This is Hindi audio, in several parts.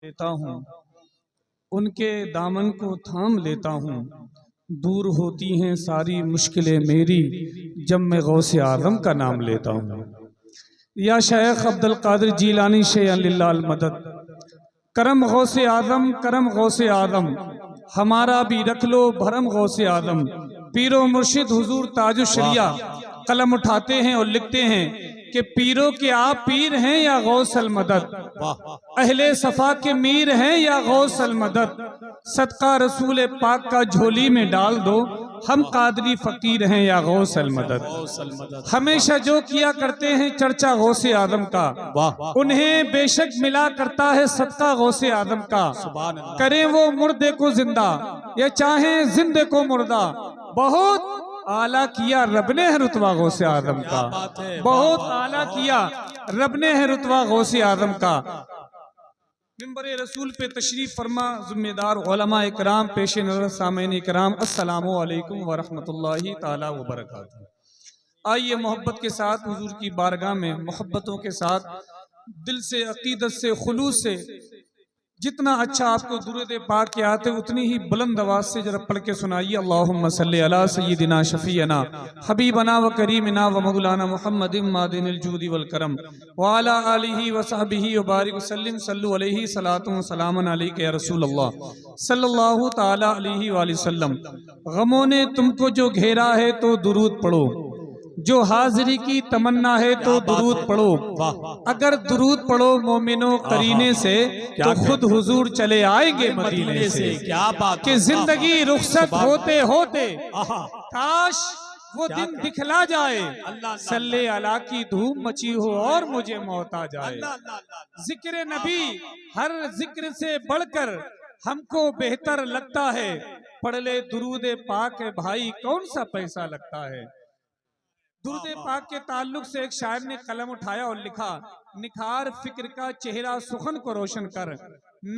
लेता हूँ, उनके दामन को थाम लेता हूँ। दूर होती हैं सारी मुश्किलें मेरी जब मैं गौसे आज़म का नाम लेता हूँ। या शेख अब्दुल कादिर जीलानी शेय्अन लिल्लाह मदद। करम गौसे आज़म, करम गौसे आज़म, हमारा भी रख लो भरम गौसे आज़म। पीरो मुर्शिद हुजूर ताजुश शरिया कलम उठाते हैं और लिखते हैं कि पीरों के आप पीर हैं या गौसल मदद, अहले सफा के मीर हैं या गौसल मदद। सदका रसूल पाक का झोली में डाल दो, हम कादरी फकीर हैं या गौसल मदद। हमेशा जो किया करते हैं चर्चा गौसे आदम का, उन्हें बेशक मिला करता है सदका गौसे आदम का। करें वो मुर्दे को जिंदा या चाहे जिंदे को मुर्दा, बहुत आला किया रब ने है रुतबा गौसे आदम का। बहुत आला किया रब ने है रुतबा गौसे आदम का। मिंबर रसूल पे तशरीफ फरमा जिम्मेदार उलमा इकराम, पेश नजर सामीन इकराम, अस्सलामु अलैकुम व रहमतुल्लाहि ताला व बरकातहू। आइए मोहब्बत के साथ हुजूर की बारगाह में मोहब्बतों के साथ दिल से, अकीदत से, खुलूस से जितना अच्छा आपको दुरूद पाक के आते उतनी ही बुलंद आवाज से जरा पढ़ के सुनाइए। अल्लाहुम्मा सल्ली अला सय्यिदिना शफीअना हबीबना व करीमना व मौलाना मुहम्मदिन मादिनिल जूदी वल करम व अला आलिहि व सहबिहि व बारिक वसल्लिम सल्लु अलैहि सलातु व सलामुन अलैका या रसूल अल्लाह सल्लल्लाहु तआला अलैहि वसल्लम। गमों ने तुमको जो घेरा है तो दुरूद पढ़ो, जो हाजिरी की तमन्ना है तो दुरूद पढ़ो। अगर दुरूद पढ़ो मोमिनो करीने से तो खुद हुजूर चले आएंगे मदीने से। क्या बात कि जिंदगी रुखसत होते होते काश वो दिन दिखला जाए, सल्ले अला की धूम मची हो और मुझे मौत आ जाए। जिक्र नबी हर जिक्र से बढ़कर हमको बेहतर लगता है, पढ़ ले दुरूद पाक भाई कौन सा पैसा लगता है। दुरूद पाक के ताल्लुक से एक शायर ने कलम उठाया और लिखा, निखार फिक्र का चेहरा सुखन को रोशन कर,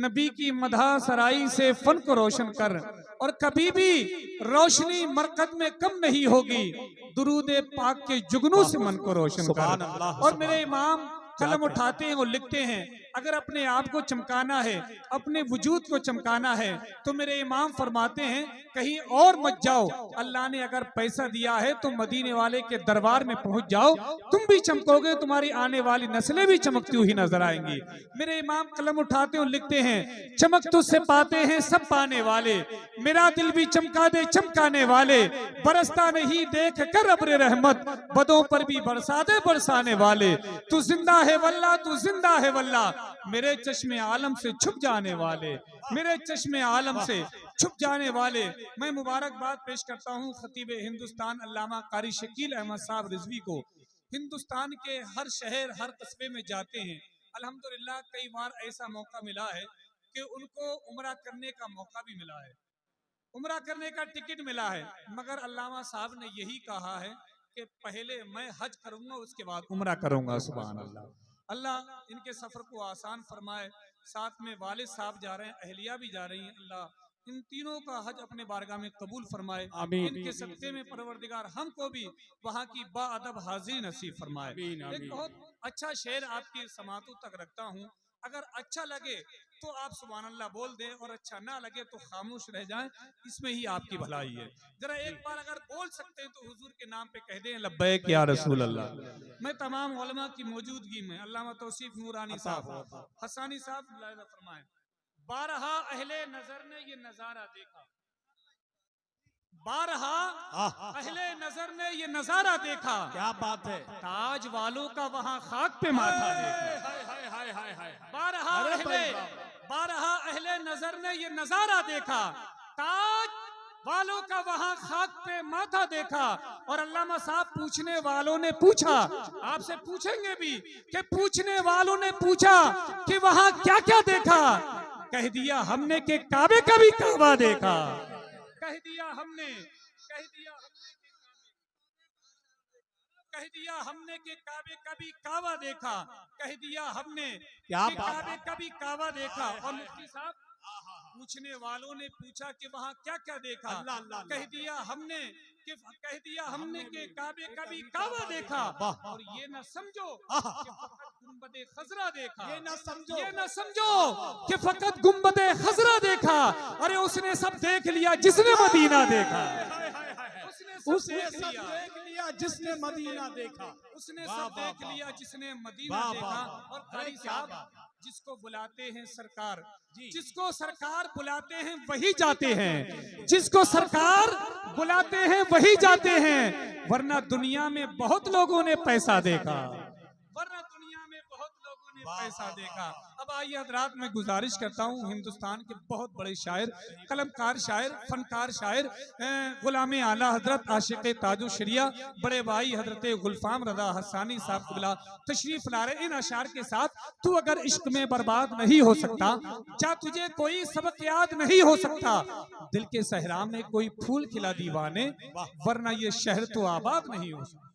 नबी की मधा सराई से फन को रोशन कर, और कभी भी रोशनी मरकत में कम नहीं होगी, दुरूद पाक के जुगनू से मन को रोशन कर। और मेरे इमाम कलम उठाते हैं और लिखते हैं, अगर अपने आप को चमकाना है, अपने वजूद को चमकाना है, तो मेरे इमाम फरमाते हैं कहीं और मत जाओ। अल्लाह ने अगर पैसा दिया है तो मदीने वाले के दरबार में पहुंच जाओ, तुम भी चमकोगे, तुम्हारी आने वाली नस्लें भी चमकती हुई नजर आएंगी। मेरे इमाम कलम उठाते और लिखते हैं, चमक तुझसे पाते हैं सब पाने वाले, मेरा दिल भी चमका दे चमकाने वाले, बरसता नहीं देख कर अब्र रहमत, बदों पर भी बरसा दे बरसाने वाले। तू जिंदा है वल्ला, तू जिंदा है वल्ला, मेरे चश्मे आलम से छुप जाने वाले, मेरे चश्मे आलम से छुप जाने वाले। मैं मुबारकबाद पेश करता हूँ खतीब हिंदुस्तान अल्लामा कारी शकील अहमद साहब रिजवी को। हिंदुस्तान के हर शहर हर कस्बे में जाते हैं, अल्हम्दुलिल्लाह कई बार ऐसा मौका मिला है कि उनको उम्रा करने का मौका भी मिला है, उम्रा करने का टिकट मिला है, मगर अल्लामा साहब ने यही कहा है कि पहले मैं हज करूंगा उसके बाद उम्रा करूंगा। सुभान अल्लाह, अल्लाह इनके सफर को आसान फरमाए। साथ में वालिद साहब जा रहे हैं, अहलिया भी जा रही हैं, अल्लाह इन तीनों का हज अपने बारगाह में कबूल फरमाए। इनके सदक़े में परवरदिगार हमको भी वहाँ की बाअदब हाजिरी नसीब फरमाए। एक बहुत अच्छा शेर आपकी समातों तक रखता हूँ, अगर अच्छा लगे तो आप सुभान अल्लाह बोल दें और अच्छा ना लगे तो खामोश रह जाएं, इसमें ही आपकी भलाई है। जरा एक बार अगर बोल सकते हैं तो हुजूर के नाम पे कह दें, लब्बैक या रसूल अल्लाह। मैं तमाम उलमा की मौजूदगी में अल्लामा तौसीफ नूरानी साहब, हसानी साहब फरमाएं, बारहा अहले नजर ने ये नजारा देखा, बारहा अहले नजर ने ये नजारा देखा, क्या बात है, ताज वालों का वहां खाक पे माथा देखा। बारहा अहले नजर ने ये नजारा देखा, ताज वालों का वहां खाक पे माथा देखा। और अल्लामा साहब पूछने वालों ने पूछा, आपसे पूछेंगे भी कि पूछने वालों ने पूछा कि वहां क्या क्या देखा, कह दिया हमने के काबे का भी काबा देखा, कह दिया हमने के काबे का भी काबा देखा, कह दिया हमने कि काबे का भी काबा देखा। और पूछने वालों ने पूछा कि वहाँ क्या क्या देखा। अल्लाह अल्लाह कह दिया हमने कि काबे का भी काबा देखा। और ये न समझो कि फकत गुंबदे खजरा देखा। ये न समझो कि फकत गुंबदे खजरा देखा। अरे उसने सब देख लिया जिसने मदीना देखा। उसने सब देख लिया जिसने मदीना देखा। उसने सब देख लिया जिसने मदीना देखा। और कारी साहब, जिसको बुलाते हैं सरकार, जिसको सरकार बुलाते हैं वही जाते हैं, जिसको सरकार बुलाते हैं वही जाते हैं। वरना दुनिया में बहुत लोगों ने पैसा देखा, पैसा देखा। अब आइए हजरात, मैं गुजारिश करता हूँ, हिंदुस्तान के बहुत बड़े शायर, कलमकार शायर, फनकार शायर, गुलाम आला हजरत आशिक ताजो शरिया बड़े भाई हजरत गुलफाम रजा हसानी साहब क़िबला तशरीफ ला रहे। इन अशार के साथ, तू अगर इश्क में बर्बाद नहीं हो सकता, क्या तुझे कोई सबक याद नहीं हो सकता, दिल के सहरा में कोई फूल खिला दीवाने, वरना ये शहर तो आबाद नहीं हो सकता।